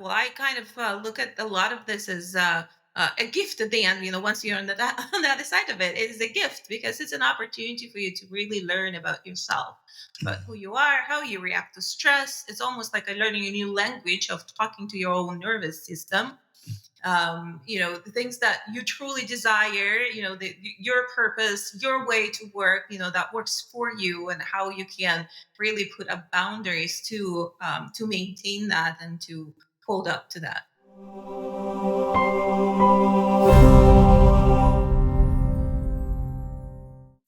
Well, I kind of look at a lot of this as a gift at the end. Once you're on the on the other side of it, it is a gift because it's an opportunity for you to really learn about yourself, about who you are, how you react to stress. It's almost like learning a new language of talking to your own nervous system. The things that you truly desire, your purpose, your way to work, that works for you, and how you can really put up boundaries to maintain that and to hold up to that.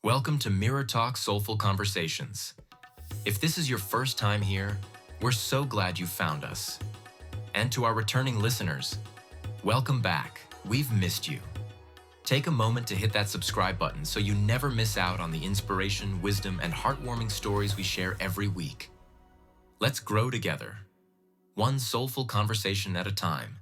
Welcome to Mirror Talk Soulful Conversations. If this is your first time here, we're so glad you found us. And to our returning listeners, welcome back. We've missed you. Take a moment to hit that subscribe button so you never miss out on the inspiration, wisdom, and heartwarming stories we share every week. Let's grow together, one soulful conversation at a time.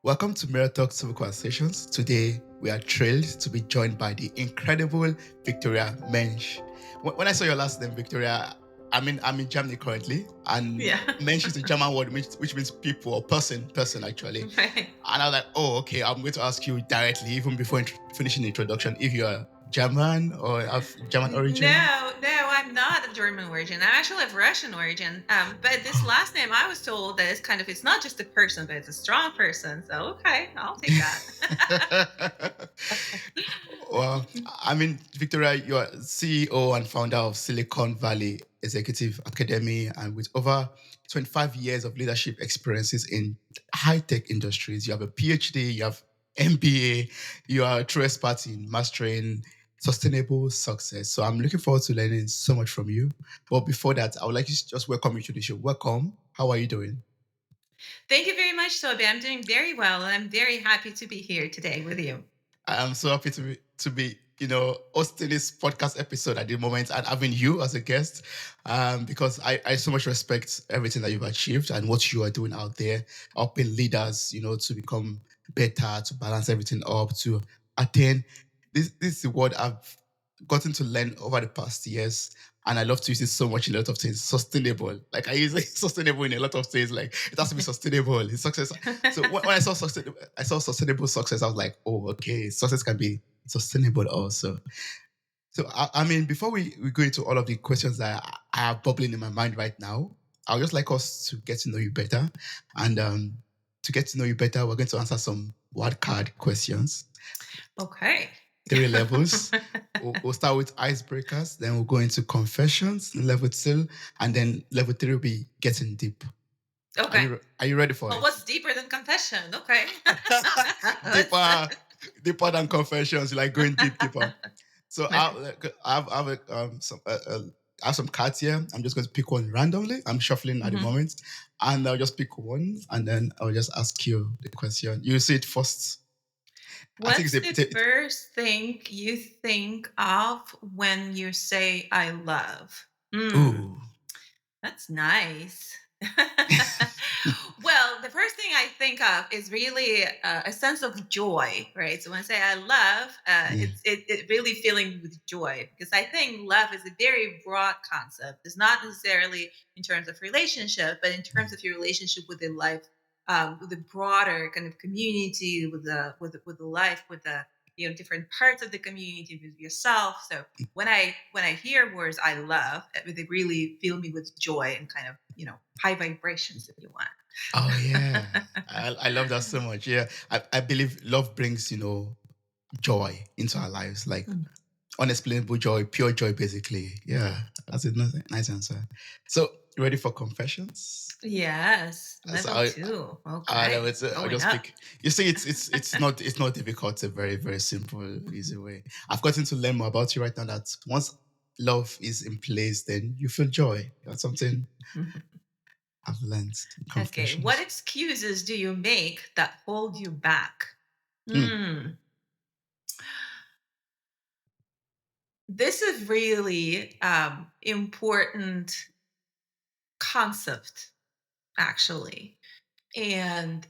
Welcome to Mirror Talk Soulful Conversations. Today, we are thrilled to be joined by the incredible Victoria Mensch. When I saw your last name, Victoria, I'm in Germany currently, and Yeah. Mensch is a German word which means people or person actually. Right. And I was like, oh, okay, I'm going to ask you directly, even before finishing the introduction, if you are German or have German origin. No, I'm not of German origin. I'm actually of Russian origin. But this last name, I was told that it's not just a person, but it's a strong person. So okay, I'll take that. Well, Victoria, you're CEO and founder of Silicon Valley Executive Academy, and with over 25 years of leadership experiences in high-tech industries. You have a PhD, you have MBA, you are a true expert in mastering sustainable success. So I'm looking forward to learning so much from you. But before that, I would like to just welcome you to the show. Welcome. How are you doing? Thank you very much, Tobi. I'm doing very well, and I'm very happy to be here today with you. I'm so happy to be hosting this podcast episode at the moment and having you as a guest, because I so much respect everything that you've achieved and what you are doing out there, helping leaders, to become better, to balance everything up, to attain. This is the word I've gotten to learn over the past years. And I love to use it so much in a lot of things. Sustainable. Like I use it sustainable in a lot of things. Like it has to be sustainable. It's success. So when I saw sustainable success, I was like, oh, okay, success can be sustainable also. So before we go into all of the questions that I have bubbling in my mind right now, I would just like us to get to know you better. And to get to know you better, we're going to answer some word card questions. Okay. 3 levels. We'll start with icebreakers, then we'll go into confessions, level 2, and then level 3 will be getting deep. Okay. Are you ready for Well, it? what's deeper than confession? Okay. Deeper than confessions, like going deeper. So I have some cards here. I'm just going to pick one randomly. I'm shuffling at the Mhm. moment, and I'll just pick one, and then I'll just ask you the question. You see it first. I think What's the first thing you think of when you say "I love"? ooh. That's nice. Well, the first thing I think of is really a sense of joy, right? So when I say I love, Yeah. it really filling with joy, because I think love is a very broad concept. It's not necessarily in terms of relationship, but in terms of your relationship with the life, with the broader kind of community, with the life, with the different parts of the community, with yourself. So when I hear words I love, they really fill me with joy and kind of high vibrations, if you want. Oh yeah. I love that so much. Yeah. I believe love brings, joy into our lives. Like Mm. unexplainable joy, pure joy, basically. Yeah. That's a nice answer. So you ready for confessions? Yes, So level two. Okay, I'll going just up. pick. You see, it's not difficult. It's a very, very simple, easy way. I've gotten to learn more about you right now that once love is in place, then you feel joy. That's something I've learned in Okay, what confessions. excuses do you make that hold you back? Hmm. Hmm. This is really important concept, actually. And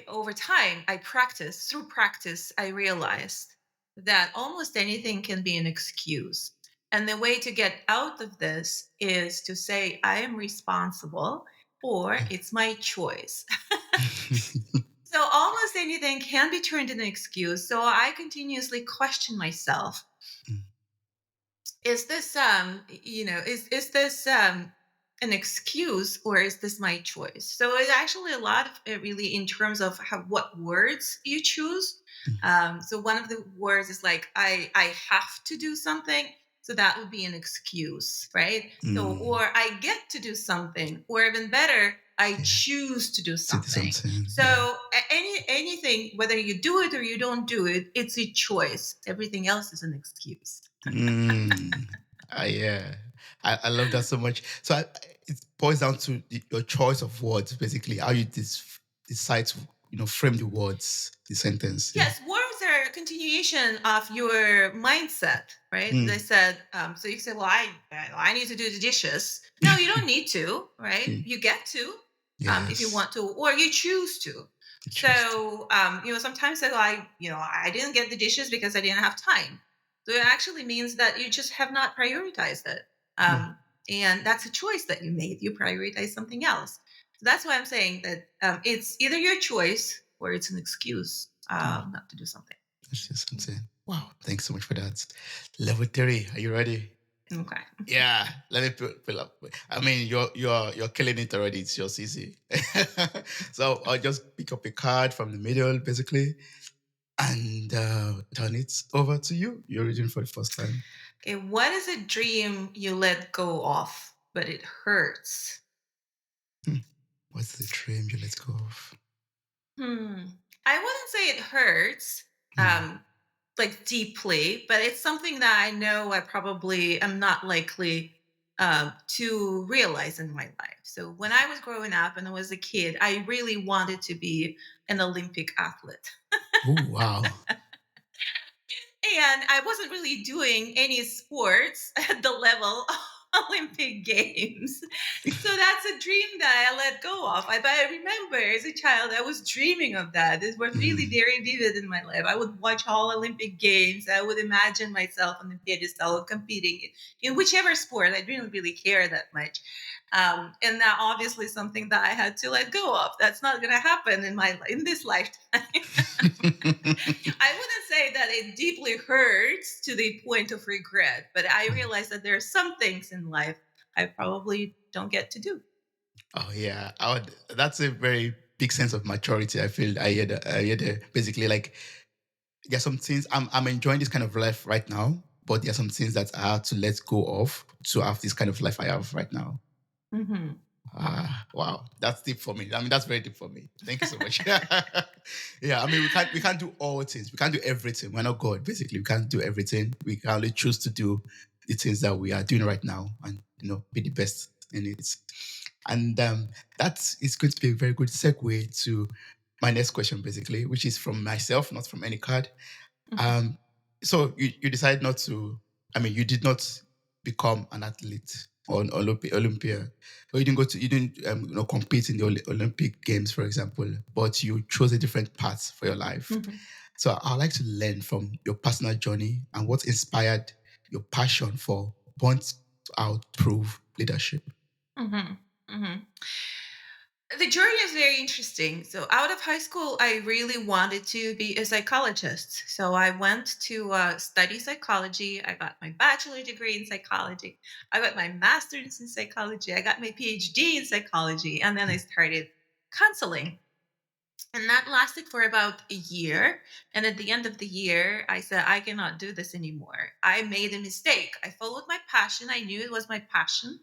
over time, through practice, I realized that almost anything can be an excuse. And the way to get out of this is to say, I am responsible or it's my choice. So almost anything can be turned into an excuse. So I continuously question myself, is this is this an excuse or is this my choice? So it's actually a lot of it really in terms of what words you choose. So one of the words is like I have to do something, so that would be an excuse, right? So Mm. or I get to do something, or even better, I Yeah. choose to do To do something. something. So Yeah. anything, whether you do it or you don't do it, it's a choice. Everything else is an excuse. Mm. Yeah. I love that so much. So it boils down to your choice of words, basically, how you decide to, frame the words, the sentence. Yeah. Yes, words are a continuation of your mindset, right? They Mm. said, so you say, well, I need to do the dishes. No, you don't need to, right? Mm. You get to, if you Yes. want to, or you choose to. You choose to. So, sometimes I didn't get the dishes because I didn't have time. So it actually means that you just have not prioritized it. Yeah. Um, and that's a choice that you made. You prioritize something else. So that's why I'm saying that it's either your choice or it's an excuse Yeah. not to do something. That's just something. Wow. Thanks so much for that. Level 3. Are you ready? Okay. Yeah, let me fill up. I mean, you're killing it already. It's just easy. So I'll just pick up a card from the middle, basically, and turn it over to you. You're reading for the first time. Okay. What is a dream you let go of, but it hurts? Hmm. What's the dream you let go of? Hmm. I wouldn't say it hurts, Hmm. um, like deeply, but it's something that I know I probably am not likely to realize in my life. So when I was growing up and I was a kid, I really wanted to be an Olympic athlete. Oh wow. And I wasn't really doing any sports at the level of Olympic Games. So that's a dream that I let go of. But I remember as a child, I was dreaming of that. It was really Mm. very vivid in my life. I would watch all Olympic Games. I would imagine myself on the pedestal competing in whichever sport. I didn't really care that much. And that obviously something that I had to let go of. That's not going to happen in this lifetime. I wouldn't say that it deeply hurts to the point of regret, but I realize that there are some things in life I probably don't get to do. Oh yeah, I would. That's a very big sense of maturity. I feel I hear basically like there are some things I'm enjoying this kind of life right now, but there are some things that I have to let go of to have this kind of life I have right now. Hmm. Wow, that's deep for me. I mean, that's very deep for me. Thank you so much. Yeah, I mean, we can't do all things. We can't do everything. We're not God. Basically, we can't do everything. We can only choose to do the things that we are doing right now, and be the best in it. And that is going to be a very good segue to my next question, basically, which is from myself, not from any card. Hmm. Um, so you decided not to. I mean, you did not become an athlete on Olympia, or you didn't go to. You didn't compete in the Olympic Games, for example. But you chose a different path for your life. Hmm. So I'd like to learn from your personal journey and what inspired your passion for burnt out proof leadership. Hmm. Hmm. The journey is very interesting. So, out of high school, I really wanted to be a psychologist. So, I went to study psychology. I got my bachelor degree in psychology. I got my master's in psychology. I got my PhD in psychology. And then I started counseling. And that lasted for about a year. And at the end of the year, I said, I cannot do this anymore. I made a mistake. I followed my passion. I knew it was my passion.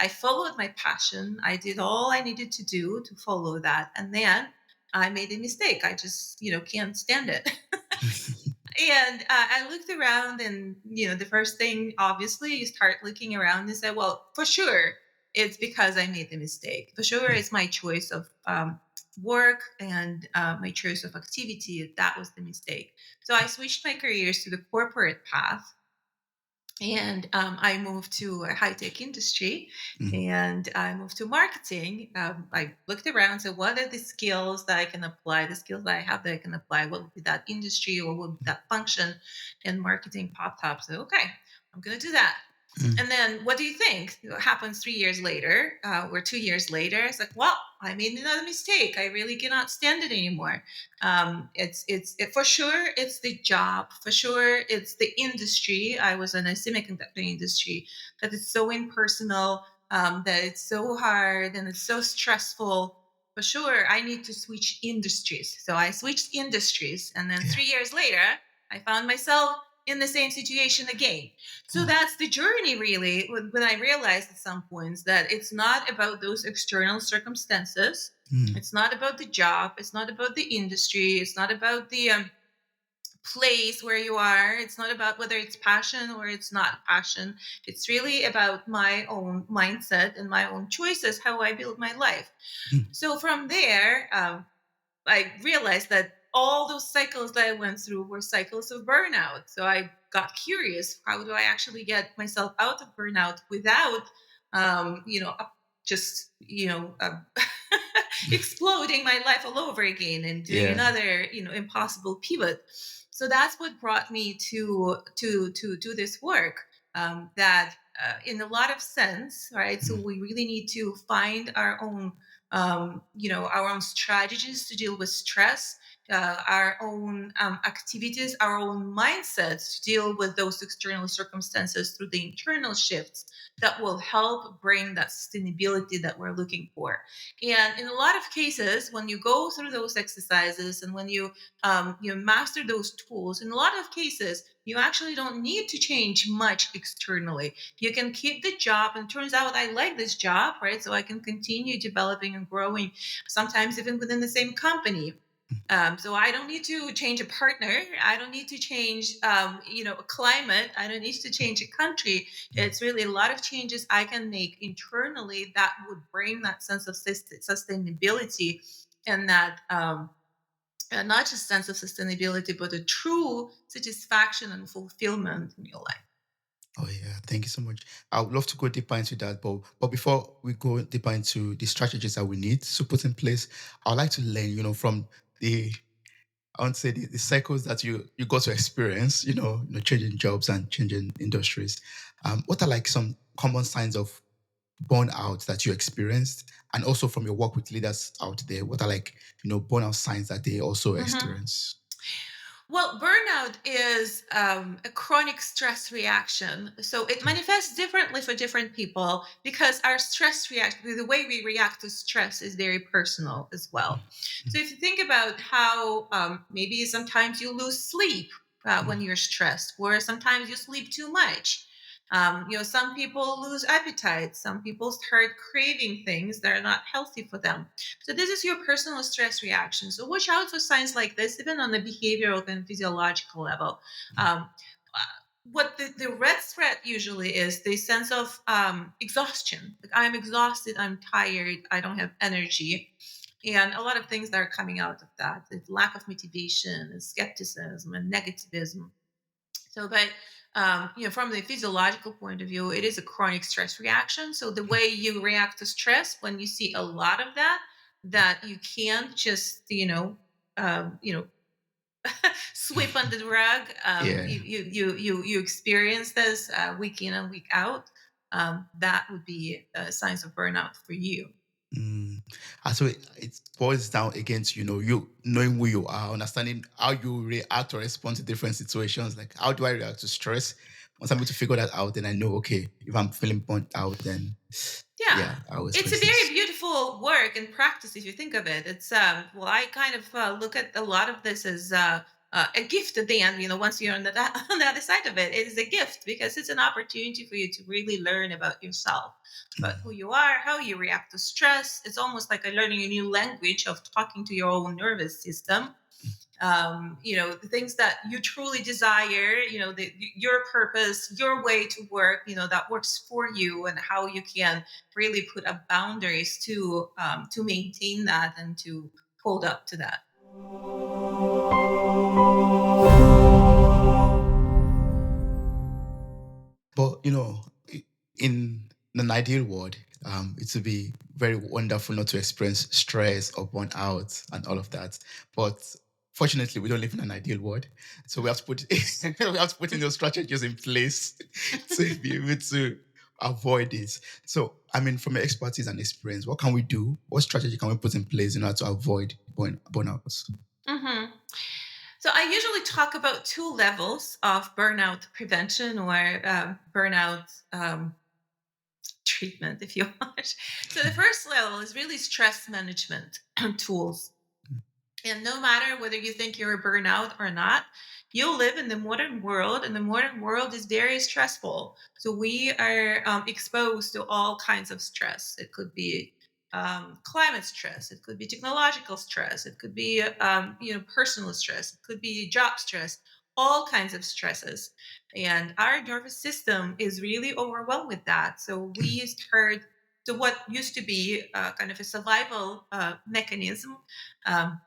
I followed my passion. I did all I needed to do to follow that. And then I made a mistake. I just, can't stand it. And I looked around, and the first thing, obviously, you start looking around and say, "Well, for sure, it's because I made the mistake. For sure, it's my choice of work and my choice of activity. That was the mistake." So I switched my careers to the corporate path, and I moved to a high tech industry, Mm. and I moved to marketing. I looked around and said, what are the skills that I can apply, the skills that I have that I can apply? What would be that industry or what would be that function? And marketing popped up. So, okay, I'm going to do that. Mm. And then what do you think? What happens 3 years later, or 2 years later? It's like, well, I made another mistake. I really cannot stand it anymore. For sure, it's the job. For sure, it's the industry. I was in a semiconductor industry that is so impersonal, that it's so hard and it's so stressful. For sure, I need to switch industries. So I switched industries, and then Yeah. 3 years later, I found myself in the same situation again. So Oh. that's the journey, really. When I realized at some points that it's not about those external circumstances, Mm. it's not about the job, it's not about the industry, it's not about the place where you are, it's not about whether it's passion or it's not passion. It's really about my own mindset and my own choices, how I build my life. Mm. So from there, I realized that all those cycles that I went through were cycles of burnout. So I got curious: how do I actually get myself out of burnout without, just exploding my life all over again and doing Yeah. another, impossible pivot. So that's what brought me to do this work. That in a lot of sense, right? So Mm. we really need to find our own strategies to deal with stress, our own activities, our own mindsets to deal with those external circumstances through the internal shifts that will help bring that sustainability that we're looking for. And in a lot of cases, when you go through those exercises and when you master those tools, in a lot of cases, you actually don't need to change much externally. You can keep the job, and it turns out I like this job, right? So I can continue developing and growing, sometimes even within the same company. So I don't need to change a partner. I don't need to change, a climate. I don't need to change a country. Mm. It's really a lot of changes I can make internally that would bring that sense of sustainability, and that not just sense of sustainability, but a true satisfaction and fulfillment in your life. Oh yeah, thank you so much. I would love to go deeper into that, but before we go deeper into the strategies that we need to put in place, I'd like to learn, from the I want to say the cycles that you got to experience, changing jobs and changing industries. What are like some common signs of burnout that you experienced, and also from your work with leaders out there? What are like burnout signs that they also Mhm. experience? Well, burnout is a chronic stress reaction. So it manifests differently for different people because our stress reaction, the way we react to stress, is very personal as well. So if you think about how maybe sometimes you lose sleep when you're stressed, or sometimes you sleep too much. Some people lose appetite. Some people start craving things that are not healthy for them. So this is your personal stress reaction. So watch out for signs like this, even on the behavioral and physiological level. Um, uh, what the red thread usually is the sense of exhaustion. Like, I'm exhausted, I'm tired, I don't have energy. And a lot of things that are coming out of that, the lack of motivation and skepticism and negativism. So, but from the physiological point of view, it is a chronic stress reaction. So the way you react to stress, when you see a lot of that, that you can't just um, you know sweep under the rug. Yeah. You experience this week in and week out. That would be signs of burnout for you. Mm. And so it boils down again to you knowing who you are, understanding how you react or respond to different situations. Like, how do I react to stress? Once I'm able to figure that out, then I know, okay, if I'm feeling burnt out, then Yeah, yeah, I'll it's a express very this. beautiful work and practice if you think of it. It's well, I kind of look at a lot of this as a gift at the end. Once you're on the on the other side of it, it is a gift because it's an opportunity for you to really learn about yourself, about who Mm. you are, how you react to stress. It's almost like a learning a new language of talking to your own nervous system. The things that you truly desire, your purpose, your way to work, that works for you, and how you can really put up boundaries to maintain that and to hold up to that. But in an ideal world, it would be very wonderful not to experience stress or burnout and all of that. But Fortunately, we don't live in an ideal world, so we have to put we have to put in those strategies in place to be able to avoid this. So, I mean, from your expertise and experience, what can we do? What strategy can we put in place in order to avoid burnouts? Hmm. So I usually talk about two levels of burnout prevention or burnout treatment, if you want. So the first level is really stress management tools. And no matter whether you think you're a burnout or not, you live in the modern world, and the modern world is very stressful. So we are exposed to all kinds of stress. It could be climate stress, it could be technological stress, it could be personal stress, it could be job stress, all kinds of stresses. And our nervous system is really overwhelmed with that. So we start to what used to be kind of a survival mechanism. Um,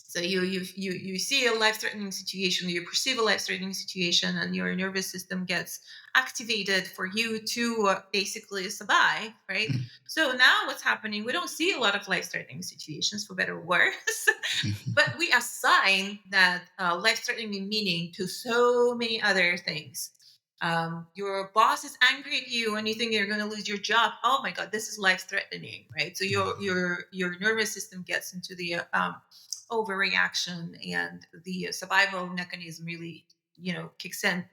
so you see a life-threatening situation, you perceive a life-threatening situation, and your nervous system gets activated for you to basically survive, right? So now what's happening? We don't see a lot of life-threatening situations, for better or worse, but we assign that life-threatening meaning to so many other things. Your boss is angry at you and you think you're going to lose your job. Oh my god, this is life-threatening, right? So your nervous system gets into the overreaction, and the survival mechanism really kicks in.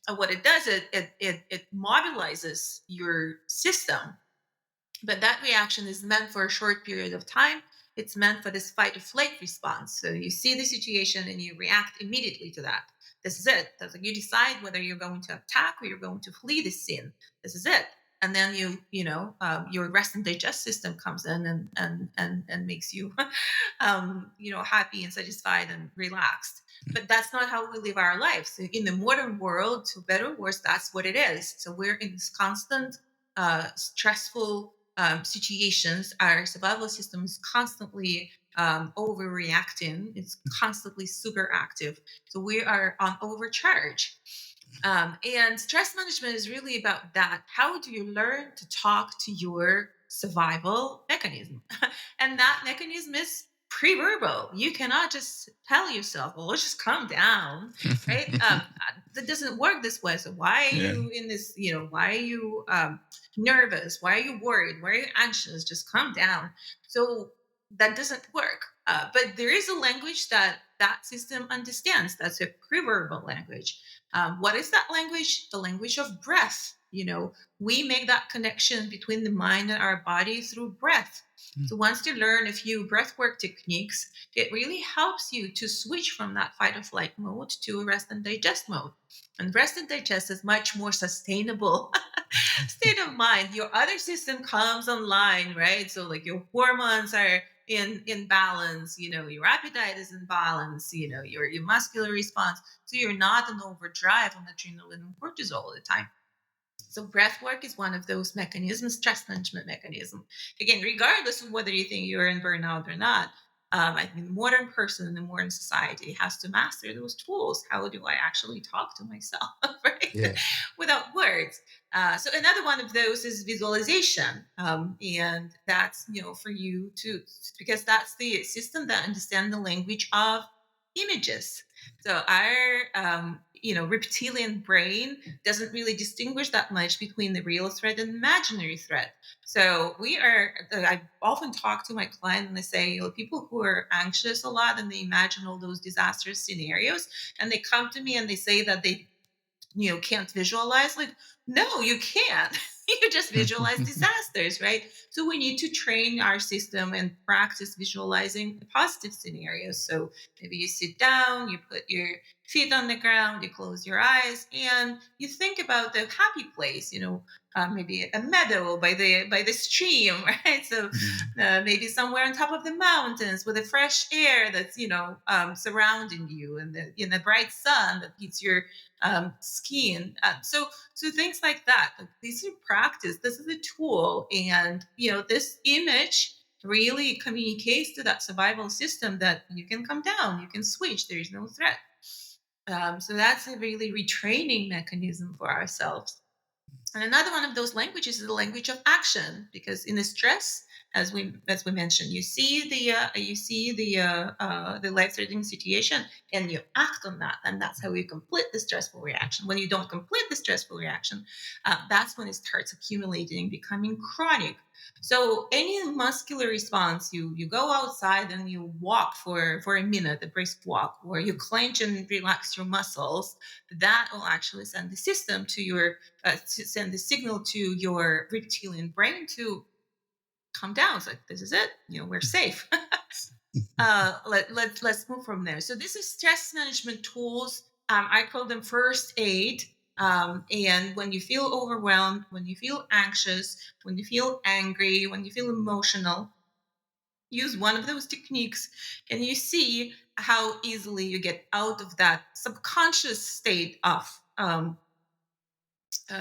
And what it does, it mobilizes your system, but that reaction is meant for a short period of time. It's meant for this fight or flight response. So you see the situation and you react immediately to that. This is it. That's like you decide whether you're going to attack or you're going to flee the scene. This is it. And then your rest and digest system comes in and makes you happy and satisfied and relaxed. But that's not how we live our lives in the modern world. To better or worse, that's what it is. So we're in this constant stressful situations. Our survival system is constantly overreacting. It's constantly super active. So we are on overcharge. And stress management is really about that. How do you learn to talk to your survival mechanism? And that mechanism is pre-verbal. You cannot just tell yourself, well, let's just calm down, right? That doesn't work this way. So why are Yeah. you in this, why are you nervous? Why are you worried? Why are you anxious? Just calm down. So that doesn't work. But there is a language that system understands. That's a pre-verbal language. What is that language? The language of breath. We make that connection between the mind and our body through breath. So once you learn a few breathwork techniques, it really helps you to switch from that fight or flight mode to rest and digest mode. And rest and digest is much more sustainable state of mind. Your other system comes online, right? So like your hormones are in balance, your appetite is in balance, your muscular response. So you're not in overdrive on adrenaline and cortisol all the time. So breath work is one of those mechanisms, stress management mechanism. Again, regardless of whether you think you're in burnout or not, I think the modern person in the modern society has to master those tools. How do I actually talk to myself, right? Yeah. Without words. So another one of those is visualization, and that's for you to, because that's the system that understands the language of images. So our reptilian brain doesn't really distinguish that much between the real threat and imaginary threat. So I often talk to my client and I say, people who are anxious a lot and they imagine all those disastrous scenarios, and they come to me and they say that they can't visualize. Like, no, you can't. You just visualize disasters, right? So we need to train our system and practice visualizing positive scenarios. So maybe you sit down, you put your feet on the ground, you close your eyes, and you think about the happy place, maybe a meadow by the stream, right? So maybe somewhere on top of the mountains with the fresh air that's surrounding you, and the bright sun that hits your skin. So things like that. Like, these are practice. This is a tool, and this image really communicates to that survival system that you can come down, you can switch. There is no threat. So that's a really retraining mechanism for ourselves. And another one of those languages is the language of action, because in the stress, as we mentioned, you see the life-threatening situation, and you act on that, and that's how you complete the stressful reaction. When you don't complete the stressful reaction, that's when it starts accumulating, becoming chronic. So any muscular response, you go outside and you walk for a minute, a brisk walk, or you clench and relax your muscles, that will actually send the system to send the signal to your reptilian brain to calm down. It's like, this is it, we're safe. Let's move from there. So this is stress management tools. I call them first aid. And when you feel overwhelmed, when you feel anxious, when you feel angry, when you feel emotional, use one of those techniques, and you see how easily you get out of that subconscious state of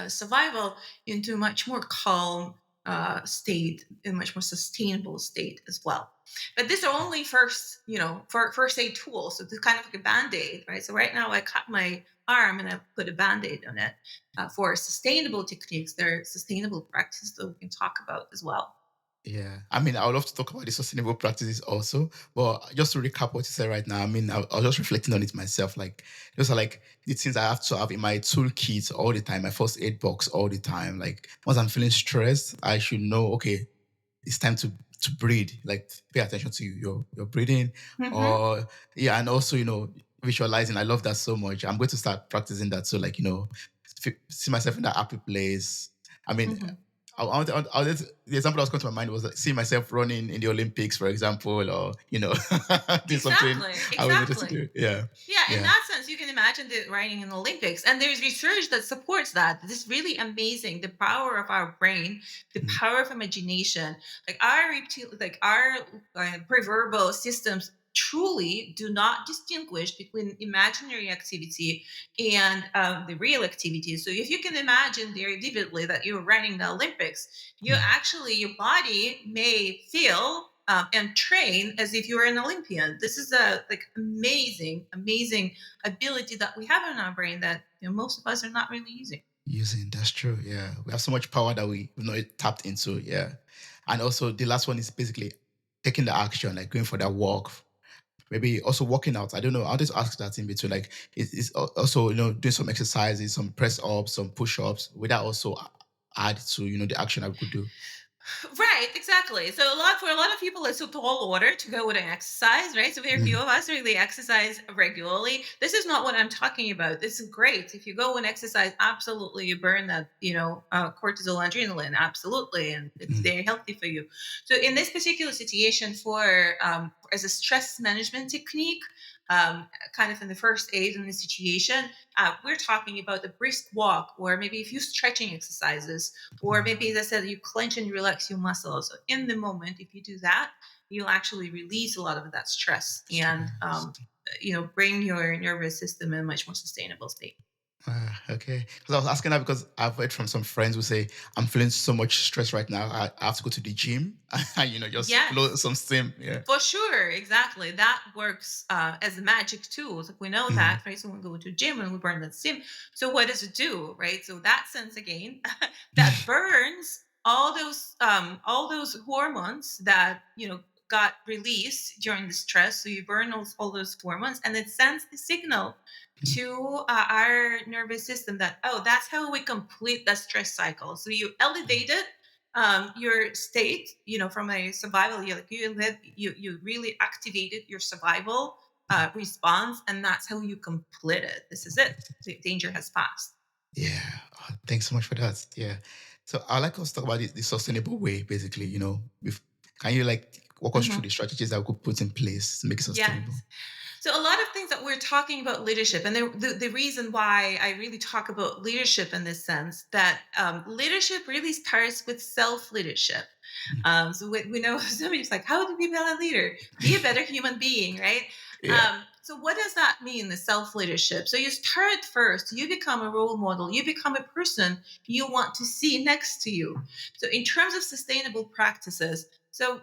survival into a much more calm state, a much more sustainable state as well. But these are only first aid tools. So it's kind of like a band-aid, right? So right now I cut my arm and I put a band-aid on it. For sustainable techniques, there are sustainable practices that we can talk about as well. Yeah, I mean, I would love to talk about the sustainable practices also, but just to recap what you said right now, I mean, I was just reflecting on it myself. Like, those are like the things I have to have in my toolkit all the time, my first aid box all the time. Like, once I'm feeling stressed, I should know, okay, it's time to breathe. Like, pay attention to your breathing, Mm-hmm. or yeah, and also visualizing. I love that so much. I'm going to start practicing that. So, like, see myself in that happy place. I mean, Mm-hmm. the example that was coming to my mind was like seeing myself running in the Olympics, for example, or doing something Exactly, I was interested to exactly. do. Yeah, Yeah, in yeah, that sense, you can imagine the riding in the Olympics, and there's research that supports that. This is really amazing. The power of our brain, the mm, power of imagination, like our preverbal systems truly do not distinguish between imaginary activity and the real activity. So if you can imagine very vividly that you're running the Olympics, mm, your body may feel and train as if you were an Olympian. This is a like amazing ability that we have in our brain that most of us are not really using. using that's true. Yeah, we have so much power that we've not tapped into. Yeah, and also the last one is basically taking the action, like going for that walk. Maybe also working out. I don't know. I'll just ask that in between. Like, it's also doing some exercises, some press ups, some push ups. Would that also add to the action I could do? Right, exactly. So for a lot of people, it's a tall order to go with an exercise, right? So very few Mm, of us really exercise regularly. This is not what I'm talking about. This is great. If you go and exercise, absolutely, you burn that, cortisol, adrenaline, absolutely, and it's mm, very healthy for you. So in this particular situation, for as a stress management technique, kind of in the first aid in the situation, we're talking about the brisk walk, or maybe a few stretching exercises, or mm. maybe, as I said, you clench and relax your muscles. So in the moment, if you do that, you'll actually release a lot of that stress and Stress. bring your nervous system in a much more sustainable state. Okay. Because I was asking that because I've heard from some friends who say, I'm feeling so much stress right now. I have to go to the gym and, just blow Yes. some steam. Yeah. For sure, exactly. That works as a magic tool. So we know Mm, that, right? So we go to gym and we burn that steam. So what does it do, right? So that sense again, that burns all those hormones that got released during the stress. So you burn all those hormones, and it sends the signal mm, to our nervous system that, oh, that's how we complete the stress cycle. So you elevate it, your state, from a survival, you really activated your survival response, and that's how you complete it. This is it. The danger has passed. yeah. Thanks so much for that. Yeah. So I'd like us to talk about the sustainable way, basically, can you like walk us through Mhm. the strategies that we could put in place to make it sustainable? Yes. So a lot of things that we're talking about leadership, and the reason why I really talk about leadership in this sense, that leadership really starts with self leadership. So we know somebody's like, how to be a better leader? Be a better human being, right? Yeah. So what does that mean, the self leadership? So you start first. You become a role model. You become a person you want to see next to you. So in terms of sustainable practices, so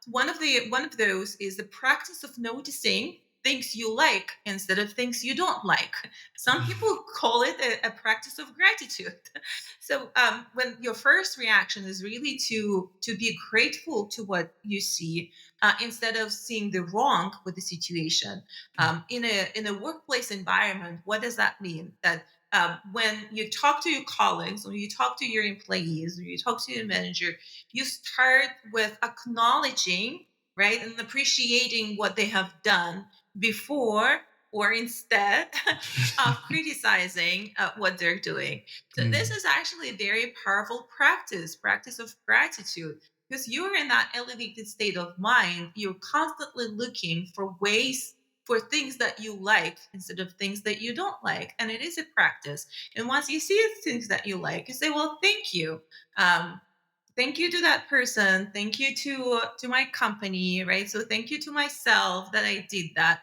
one of those is the practice of noticing. things you like instead of things you don't like. Some people call it a practice of gratitude. So when your first reaction is really to be grateful to what you see, instead of seeing the wrong with the situation. In a workplace environment, what does that mean? That when you talk to your colleagues, when you talk to your employees, when you talk to your manager, you start with acknowledging, right, and appreciating what they have done before or instead of criticizing what they're doing. So this Mm. is actually a very powerful practice of gratitude, because you're in that elevated state of mind. You're constantly looking for ways, for things that you like instead of things that you don't like, and it is a practice. And once you see things that you like, you say, well, thank you. um, Thank you to that person, thank you to my company, right? So thank you to myself that I did that.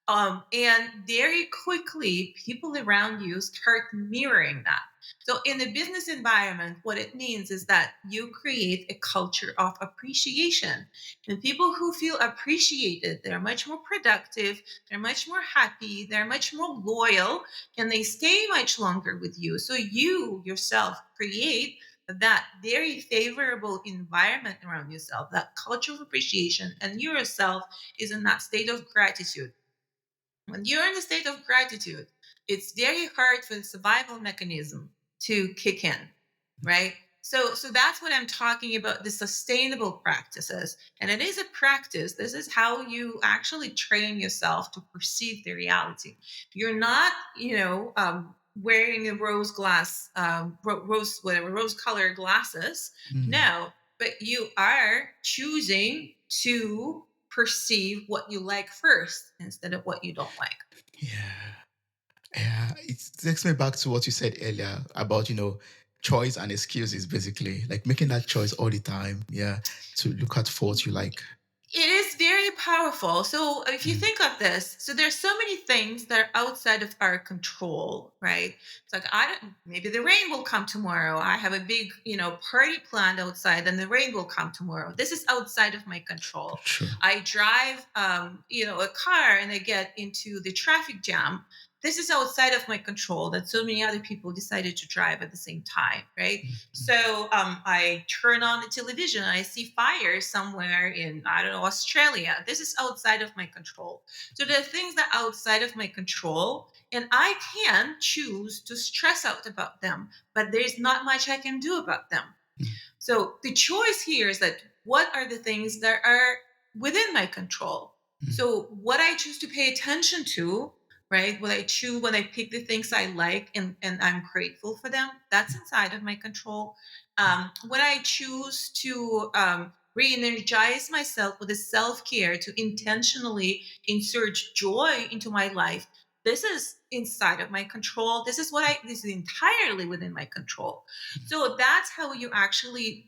And very quickly, people around you start mirroring that. So, in a business environment, what it means is that you create a culture of appreciation. And people who feel appreciated, they're much more productive, they're much more happy, they're much more loyal, and they stay much longer with you. So, you yourself create that very favorable environment around yourself, that culture of appreciation, and you yourself is in that state of gratitude. When you're in a state of gratitude, it's very hard for the survival mechanism to kick in, right? So that's what I'm talking about, the sustainable practices. And it is a practice. This is how you actually train yourself to perceive the reality. You're not, wearing a rose glass, rose, whatever, rose colored glasses. Mm. No, but you are choosing to perceive what you like first instead of what you don't like. Yeah. Yeah, it takes me back to what you said earlier about, choice and excuses, basically, like making that choice all the time. Yeah, to look at what you like. It is very powerful. So if you Mm. think of this, so there's so many things that are outside of our control, right? It's like, I don't, maybe the rain will come tomorrow. I have a big, party planned outside and the rain will come tomorrow. This is outside of my control. True. I drive a car and I get into the traffic jam. This is outside of my control that so many other people decided to drive at the same time, right? Mm. So I turn on the television and I see fire somewhere in, I don't know, Australia. This is outside of my control. So there are things that are outside of my control, and I can choose to stress out about them, but there's not much I can do about them. Mm. So the choice here is that what are the things that are within my control? Mm. So what I choose to pay attention to, right? What I choose when I pick the things I like and I'm grateful for them, that's inside of my control. When I choose to re-energize myself with a self-care to intentionally insert joy into my life, this is inside of my control. This is entirely within my control. So that's how you actually,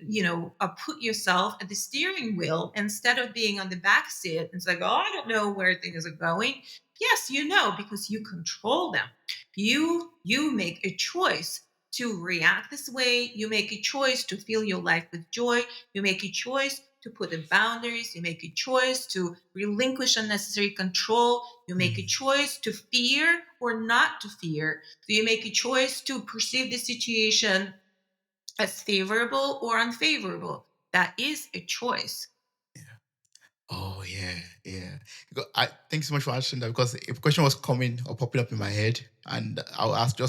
put yourself at the steering wheel instead of being on the back seat. It's like, oh, I don't know where things are going. Yes, you know, because you control them. You make a choice to react this way. You make a choice to fill your life with joy. You make a choice to put in boundaries. You make a choice to relinquish unnecessary control. You make a Mm. choice to fear or not to fear. So you make a choice to perceive the situation as favorable or unfavorable. That is a choice. Oh yeah, yeah. I thanks so much for answering that, because a question was coming or popping up in my head, and I'll ask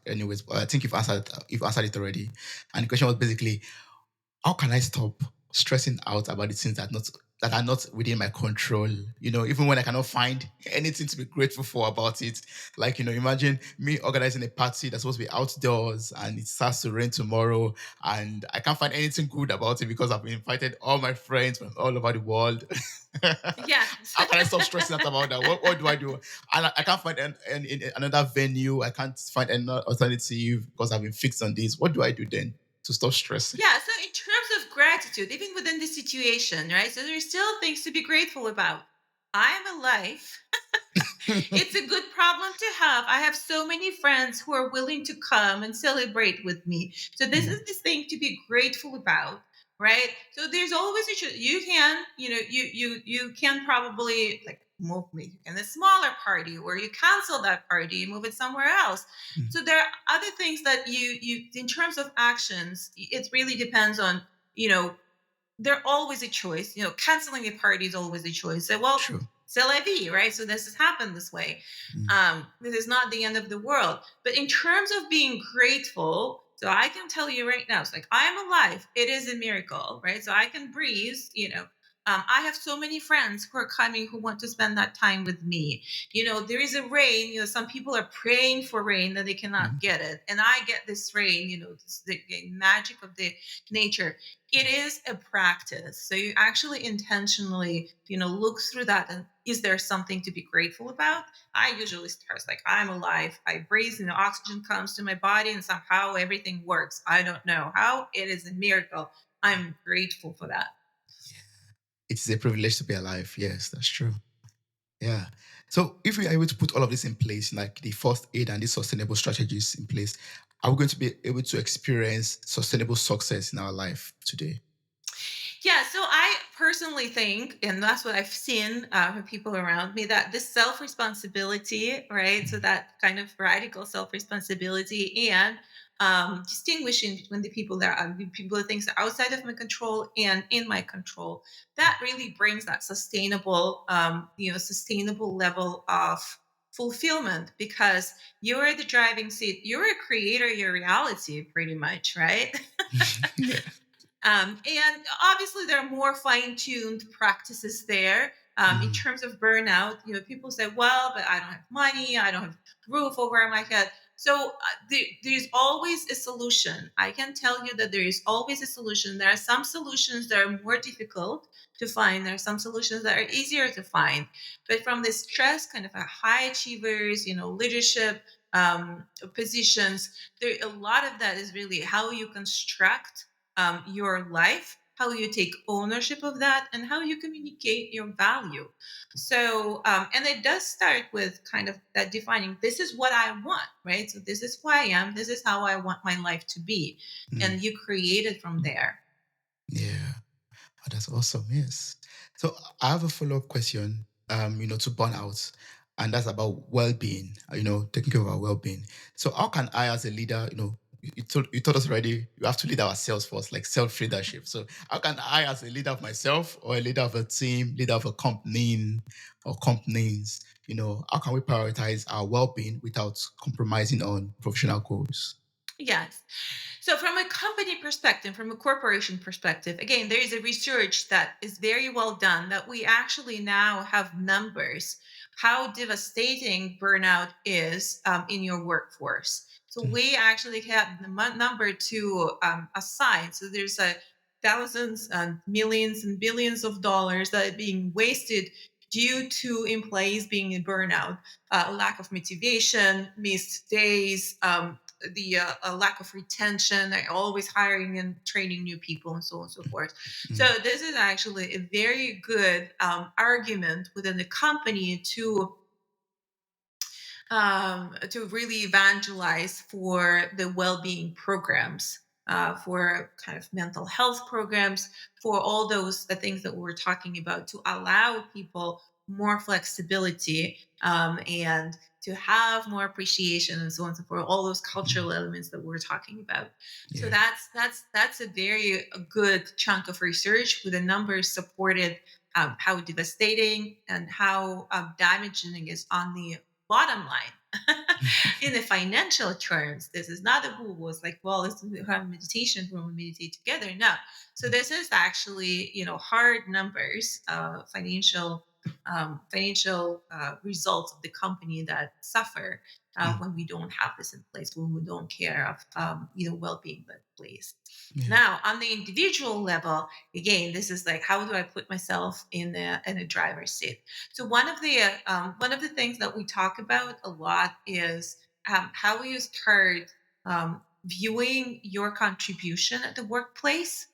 anyways. But I think you've answered it already. And the question was basically, how can I stop stressing out about the things that are not within my control? Even when I cannot find anything to be grateful for about it. Like, imagine me organizing a party that's supposed to be outdoors and it starts to rain tomorrow, and I can't find anything good about it because I've invited all my friends from all over the world. Yes. How can I stop stressing out about that? What do I do? And I can't find in another venue. I can't find another alternative because I've been fixed on this. What do I do then to stop stressing? Yeah, so in terms of gratitude, even within the situation, right? So there's still things to be grateful about. I'm alive. It's a good problem to have. I have so many friends who are willing to come and celebrate with me. So this Mm. is the thing to be grateful about, right? So there's always a you can, you can probably like move me in a smaller party, or you cancel that party, you move it somewhere else. Mm. So there are other things that you in terms of actions, it really depends on, you know, they're always a choice. You know, canceling a party is always a choice. So, well, True. c'est la vie, right? So this has happened this way. Mm. This is not the end of the world. But in terms of being grateful, so I can tell you right now, it's like I am alive. It is a miracle, right? So I can breathe, you know. I have so many friends who are coming who want to spend that time with me. You know, there is a rain. You know, some people are praying for rain that they cannot Mm. get it, and I get this rain. You know, this, the magic of the nature. It is a practice, so you actually intentionally, you know, look through that, and is there something to be grateful about? I usually start like, I'm alive, I breathe, and the oxygen comes to my body, and somehow everything works. I don't know how. It is a miracle. I'm grateful for that. It is a privilege to be alive. Yes, that's true. Yeah. So if we are able to put all of this in place, like the first aid and the sustainable strategies in place, are we going to be able to experience sustainable success in our life today? Yeah, so I personally think, and that's what I've seen from people around me, that this self responsibility, right? So Mm. that kind of radical self responsibility, and distinguishing between the people that are the people that things are outside of my control and in my control, that really brings that sustainable, you know, sustainable level of fulfillment, because you're the driving seat, you're a creator of your reality, pretty much, right? Yeah. And obviously, there are more fine-tuned practices there. In Mm. terms of burnout, you know, people say, "Well, but I don't have money, I don't have roof over my head." So there's always a solution. I can tell you that there is always a solution. There are some solutions that are more difficult to find. There are some solutions that are easier to find. But from the stress, kind of a high achievers, you know, leadership positions, there a lot of that is really how you construct your life, how you take ownership of that, and how you communicate your value. So, and it does start with kind of that defining, this is what I want, right? So, this is who I am, this is how I want my life to be. Mm. And you create it from there. Yeah. Oh, that's awesome. Yes. So I have a follow-up question, to burnout, and that's about well-being, taking care of our well-being. So how can I as a leader, you told us already, you have to lead ourselves first, like self-leadership. So how can I as a leader of myself or a leader of a team, leader of a company or companies, how can we prioritize our well-being without compromising on professional goals? Yes. So, from a company perspective, from a corporation perspective, again, there is a research that is very well done that we actually now have numbers how devastating burnout is in your workforce. So, Mm. we actually have the number to assign. So, there's a thousands and millions and billions of dollars that are being wasted due to employees being in burnout, lack of motivation, missed days, the lack of retention, they're always hiring and training new people, and so on and so forth. So Mm. this is actually a very good argument within the company to really evangelize for the well-being programs, for kind of mental health programs, for all those the things that we were talking about, to allow people more flexibility, and to have more appreciation, and so on and so forth, all those Mm. cultural elements that we're talking about. So Yeah. that's a very good chunk of research with the numbers supported, how devastating and how damaging it is on the bottom line. In the financial terms, this is not a woo was like, well, let's have a meditation room and meditate together. No. So this is actually, you know, hard numbers, financial results of the company that suffer Mm. when we don't have this in place, when we don't care of, you know, well-being in place. Yeah. Now, on the individual level, again, this is like, how do I put myself in a driver's seat? So one of the things that we talk about a lot is how you start viewing your contribution at the workplace,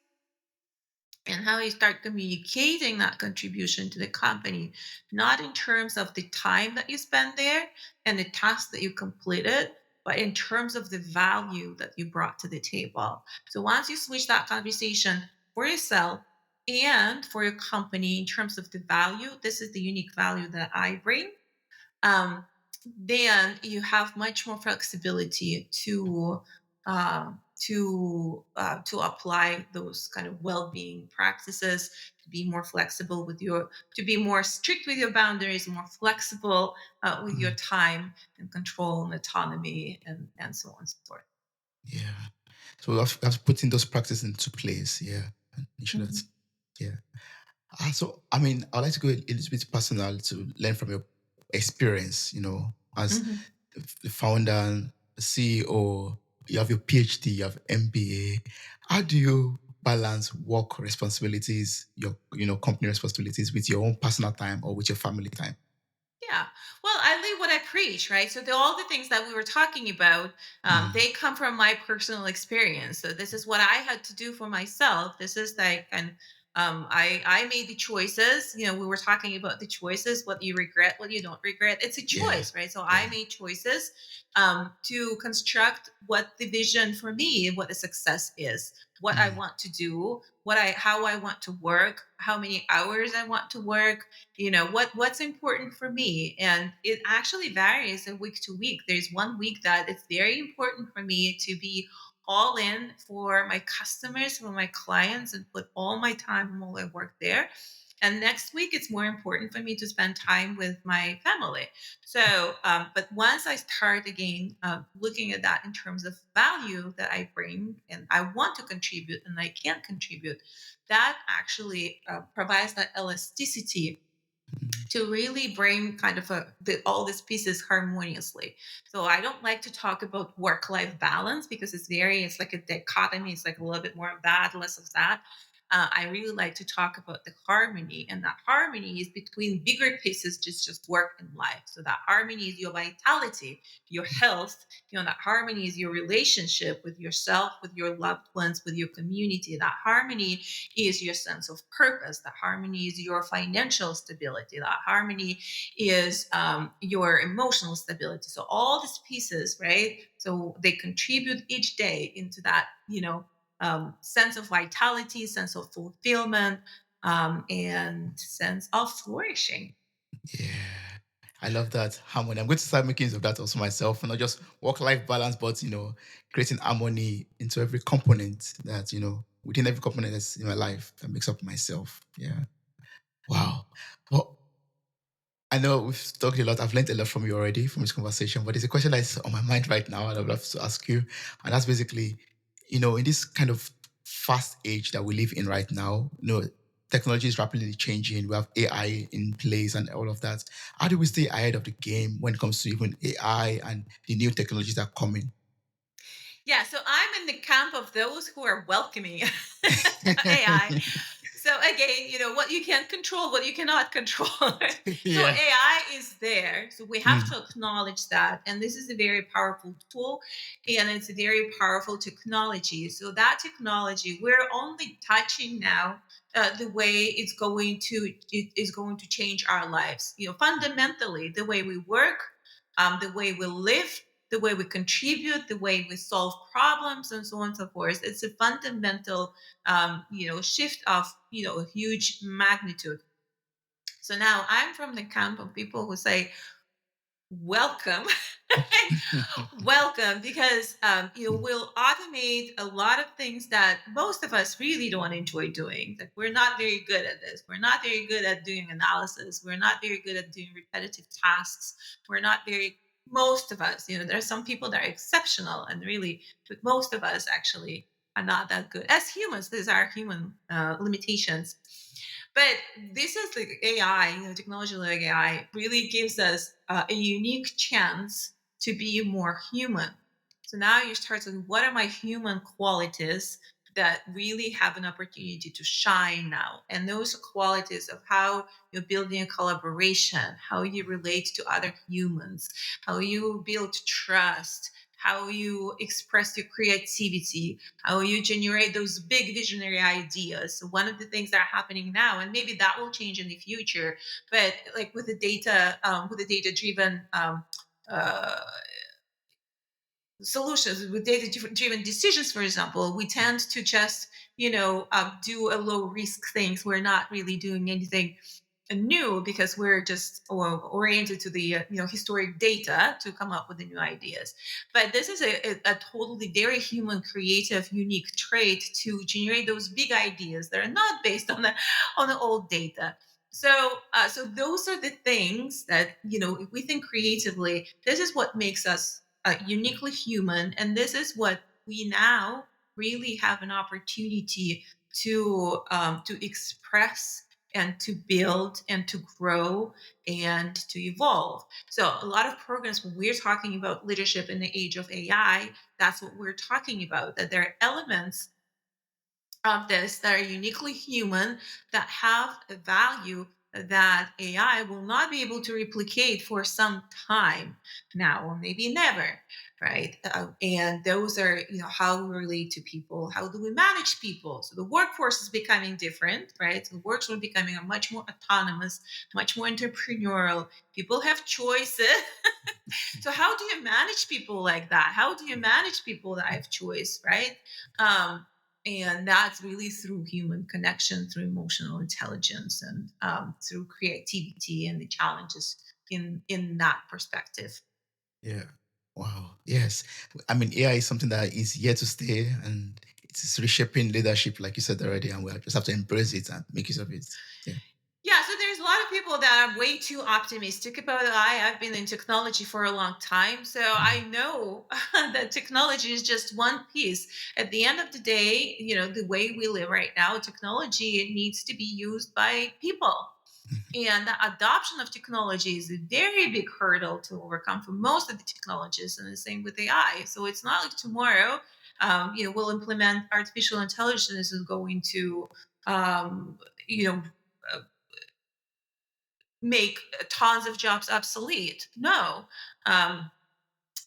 and how you start communicating that contribution to the company, not in terms of the time that you spend there and the tasks that you completed, but in terms of the value that you brought to the table. So once you switch that conversation for yourself, and for your company in terms of the value. This is the unique value that I bring. um, then you have much more flexibility to apply those kind of well-being practices, to be more flexible with your, to be more strict with your boundaries, more flexible with your Mm, time and control and autonomy, and so on and so forth. yeah. So I've putting those practices into place. Yeah. And ensure that. Mhm. Yeah. So, I mean, I'd like to go a little bit personal to learn from your experience, as Mhm. the founder and CEO, you have your PhD, you have MBA. How do you balance work responsibilities, your, company responsibilities with your own personal time or with your family time? Yeah. Well, I live what I preach, right? So all the things that we were talking about, Mm, they come from my personal experience. So this is what I had to do for myself. This is like, and I made the choices. We were talking about the choices, what you regret, what you don't regret. It's a yeah. choice, right? So I Yeah. made choices to construct what the vision for me, what the success is, what I Mm, want to do, how I want to work, how many hours I want to work, what's important for me. And it actually varies week to week. There's one week that it's very important for me to be all in for my customers, for my clients, and put all my time and all my work there. And next week it's more important for me to spend time with my family. So but once I start again looking at that in terms of value that I bring and I want to contribute and I can contribute, that actually provides that elasticity mm, to really bring kind of all these pieces harmoniously. So I don't like to talk about work-life balance because it's like a dichotomy. It's like a little bit more of that, less of that. I really like to talk about the harmony, and that harmony is between bigger pieces, just work and life. So that harmony is your vitality, your health. That harmony is your relationship with yourself, with your loved ones, with your community. That harmony is your sense of purpose. That harmony is your financial stability. That harmony is your emotional stability. So all these pieces, right? So they contribute each day into that, sense of vitality, sense of fulfillment, and sense of flourishing. yeah. I love that harmony. I'm going to start making use of that also myself, not just work-life balance, but creating harmony into every component that, within every component that's in my life that makes up myself. Yeah. Wow. Well, I know we've talked a lot. I've learned a lot from you already from this conversation, but there's a question that's on my mind right now, and I'd love to ask you. And that's basically, in this kind of fast age that we live in right now, technology is rapidly changing. We have AI in place and all of that. How do we stay ahead of the game when it comes to even AI and the new technologies that are coming? Yeah, so I'm in the camp of those who are welcoming AI. So again, what you can control, what you cannot control. So Yeah. AI is there. So we have Mm, to acknowledge that. And this is a very powerful tool and it's a very powerful technology. So that technology, we're only touching now the way it is going to change our lives. Fundamentally, the way we work, the way we live, the way we contribute, the way we solve problems, and so on and so forth. It's a fundamental, shift of, a huge magnitude. So now I'm from the camp of people who say, welcome. Welcome, because we'll automate a lot of things that most of us really don't enjoy doing. That we're not very good at this. We're not very good at doing analysis. We're not very good at doing repetitive tasks. We're not very Most of us, there are some people that are exceptional and really, but most of us actually are not that good as humans. These are human limitations. But this is the AI, technology like AI really gives us a unique chance to be more human. So now you start saying, what are my human qualities that really have an opportunity to shine now? And those are qualities of how you're building a collaboration, how you relate to other humans, how you build trust, how you express your creativity, how you generate those big visionary ideas. So one of the things that are happening now, and maybe that will change in the future, but like with the data driven uh, solutions, with data driven decisions, for example, we tend to just do a low risk things. We're not really doing anything new because we're just oriented to the historic data to come up with the new ideas. But this is a totally very human, creative, unique trait to generate those big ideas that are not based on the old data. So those are the things that, if we think creatively, this is what makes us uniquely human, and this is what we now really have an opportunity to express and to build and to grow and to evolve. So a lot of programs, when we're talking about leadership in the age of AI, that's what we're talking about, that there are elements of this that are uniquely human, that have a value that AI will not be able to replicate for some time now, or maybe never, right? And those are, how we relate to people, how do we manage people? So the workforce is becoming different, right? So the workforce is becoming a much more autonomous, much more entrepreneurial. People have choices. So how do you manage people like that? How do you manage people that have choice, right? Um, and that's really through human connection, through emotional intelligence, and through creativity and the challenges in that perspective. Yeah. Wow. Yes. I mean, AI is something that is here to stay, and it's reshaping leadership, like you said already, and we just have to embrace it and make use of it. Yeah. Yeah, so there's a lot of people that are way too optimistic about AI. I've been in technology for a long time, so I Mhm. know that technology is just one piece. At the end of the day, the way we live right now, technology, it needs to be used by people. And the adoption of technology is a very big hurdle to overcome for most of the technologies, and the same with AI. So it's not like tomorrow, we'll implement artificial intelligence is going to, you know, uh, make tons of jobs obsolete. No. Um,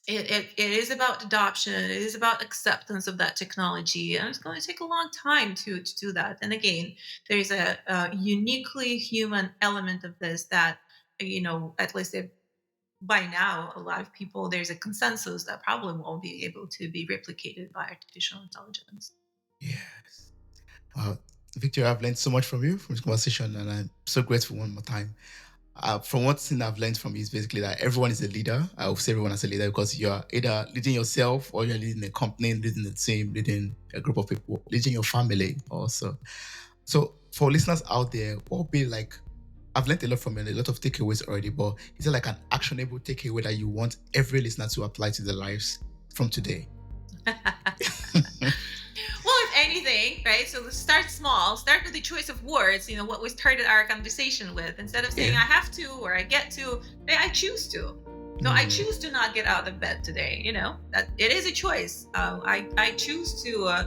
it is about adoption. It is about acceptance of that technology, and it's going to take a long time to do that. And again, there's a uniquely human element of this that, at least by now, a lot of people, there's a consensus that probably won't be able to be replicated by artificial intelligence. Yes. Wow. Victor, I've learned so much from you from this conversation, and I'm so grateful one more time. From one thing I've learned from you is basically that everyone is a leader. I would say everyone is a leader because you're either leading yourself, or you're leading a company, leading a team, leading a group of people, leading your family also. So for listeners out there, what would be like, I've learned a lot from you and a lot of takeaways already, but is there like an actionable takeaway that you want every listener to apply to their lives from today? Well, if anything, right? So let's start small. Start with the choice of words. What we started our conversation with. Instead of saying Yeah. I have to or I get to, say I choose to. So I Mm. choose to not get out of bed today. That it is a choice. I choose to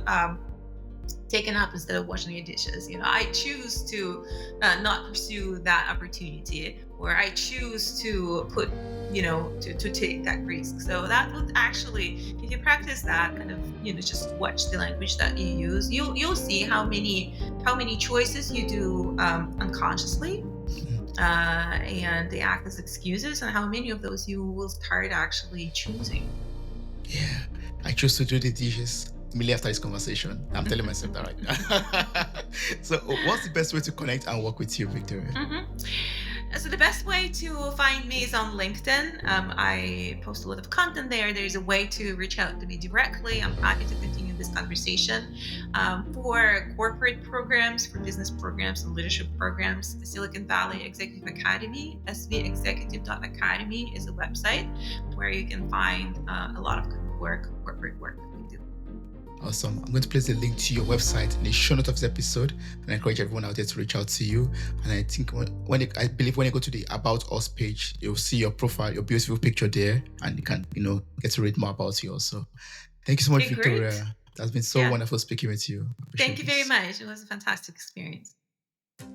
take a nap instead of washing your dishes. I choose to not pursue that opportunity, or I choose to put, to take that risk. So that would actually, if you practice that kind of, just watch the language that you use, you'll see how many choices you do unconsciously, Mm. and they act as excuses, and how many of those you will start actually choosing. Yeah. I choose to do the dishes immediately after this conversation. I'm telling myself that right now. So what's the best way to connect and work with you, Victoria? Mhm. So the best way to find me is on LinkedIn. I post a lot of content there. There's a way to reach out to me directly. I'm happy to continue this conversation. For corporate programs, for business programs and leadership programs, the Silicon Valley Executive Academy, svexecutive.academy, is a website where you can find a lot of good work, corporate work that we do. Awesome. I'm going to place the link to your website in the show notes of this episode, and I encourage everyone out there to reach out to you. And I think I believe when you go to the About Us page, you'll see your profile, your beautiful picture there, and you can, get to read more about you also. Thank you so much, Okay, great. Victoria. That's been so Yeah. wonderful speaking with you. I Thank appreciate you very this. much. It was a fantastic experience.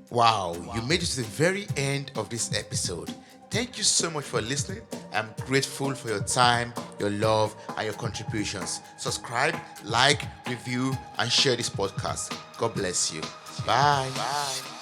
Wow, you made it to the very end of this episode. Thank you so much for listening. I'm grateful for your time, your love, and your contributions. Subscribe, like, review, and share this podcast. God bless you. Bye. Bye.